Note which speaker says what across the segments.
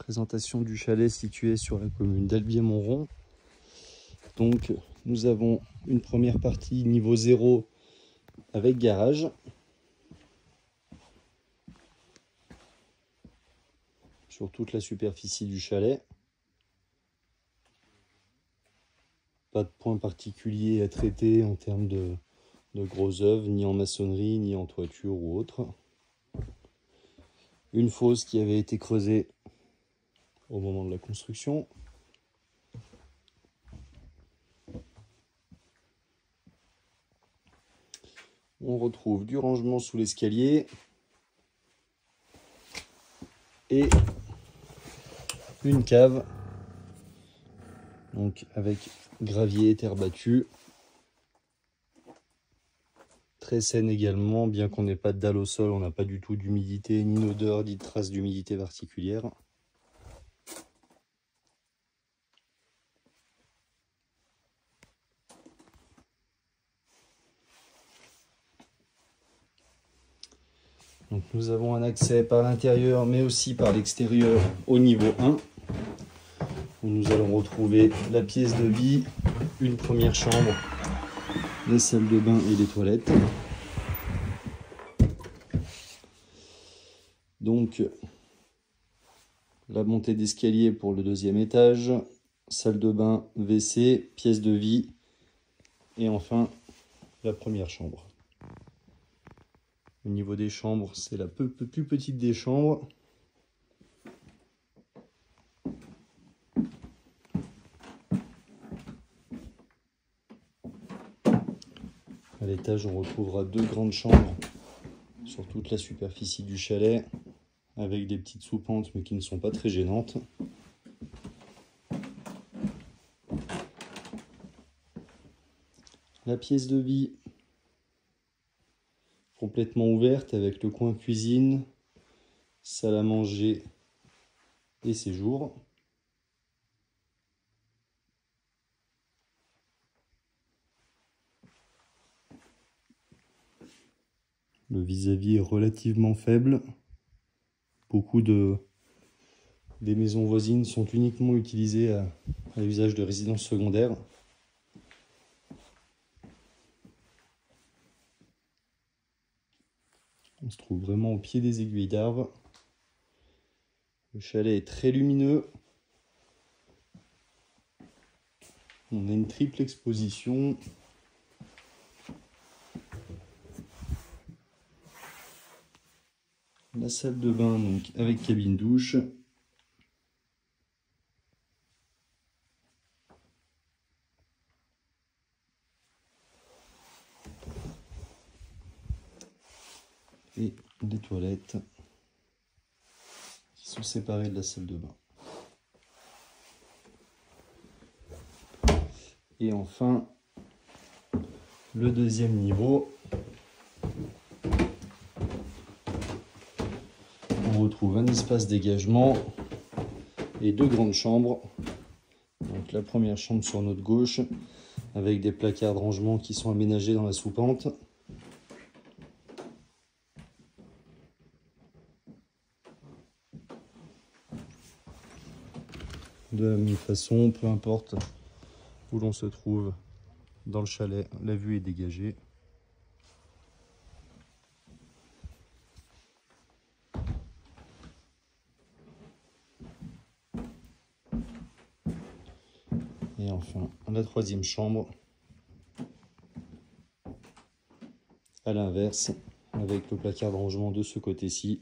Speaker 1: Présentation du chalet situé sur la commune d'Albier-Montrond. Donc nous avons une première partie niveau 0 avec garage. Sur toute la superficie du chalet. Pas de point particulier à traiter en termes de gros œuvres, ni en maçonnerie, ni en toiture ou autre. Une fosse qui avait été creusée au moment de la construction. On retrouve du rangement sous l'escalier et une cave, donc avec gravier, terre battue, très saine également, bien qu'on n'ait pas de dalle au sol, on n'a pas du tout d'humidité, ni d'odeur, ni de traces d'humidité particulière. Donc nous avons un accès par l'intérieur mais aussi par l'extérieur au niveau 1 où nous allons retrouver la pièce de vie, une première chambre, les salles de bain et les toilettes. Donc la montée d'escalier pour le deuxième étage, salle de bain, WC, pièce de vie et enfin la première chambre. Au niveau des chambres, c'est la plus petite des chambres. À l'étage, on retrouvera deux grandes chambres sur toute la superficie du chalet, avec des petites soupentes, mais qui ne sont pas très gênantes. La pièce de vie complètement ouverte avec le coin cuisine, salle à manger et séjour. Le vis-à-vis est relativement faible. Beaucoup des maisons voisines sont uniquement utilisées à l'usage de résidences secondaires. On se trouve vraiment au pied des aiguilles d'arbre. Le chalet est très lumineux. On a une triple exposition. La salle de bain donc avec cabine douche. Et les toilettes qui sont séparées de la salle de bain. Et enfin, le deuxième niveau. On retrouve un espace dégagement et deux grandes chambres. Donc la première chambre sur notre gauche avec des placards de rangement qui sont aménagés dans la soupente. De la même façon, peu importe où l'on se trouve dans le chalet, la vue est dégagée. Et enfin, la troisième chambre, à l'inverse, avec le placard de rangement de ce côté-ci.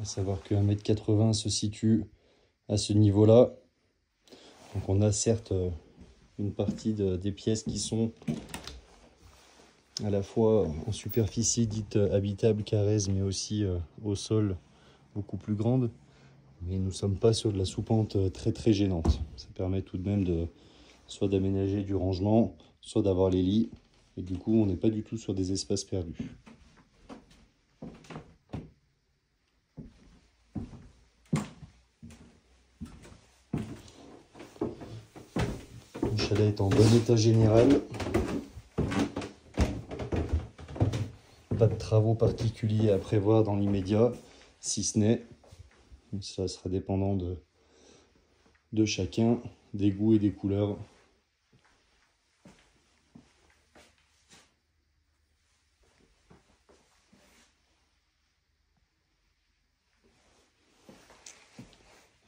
Speaker 1: À savoir que 1,80 m se situe à ce niveau-là. Donc on a certes une partie des pièces qui sont à la fois en superficie dite habitable, carrée, mais aussi au sol beaucoup plus grande. Mais nous ne sommes pas sur de la soupente très gênante. Ça permet tout de même soit d'aménager du rangement, soit d'avoir les lits. Et du coup, on n'est pas du tout sur des espaces perdus. Le chalet est en bon état général. pas de travaux particuliers à prévoir dans l'immédiat, si ce n'est, ça sera dépendant de chacun, des goûts et des couleurs.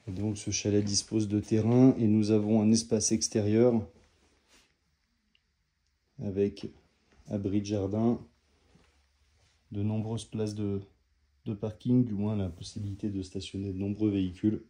Speaker 1: Et donc ce chalet dispose de terrain et nous avons un espace extérieur avec abri de jardin, de nombreuses places de parking, du moins la possibilité de stationner de nombreux véhicules.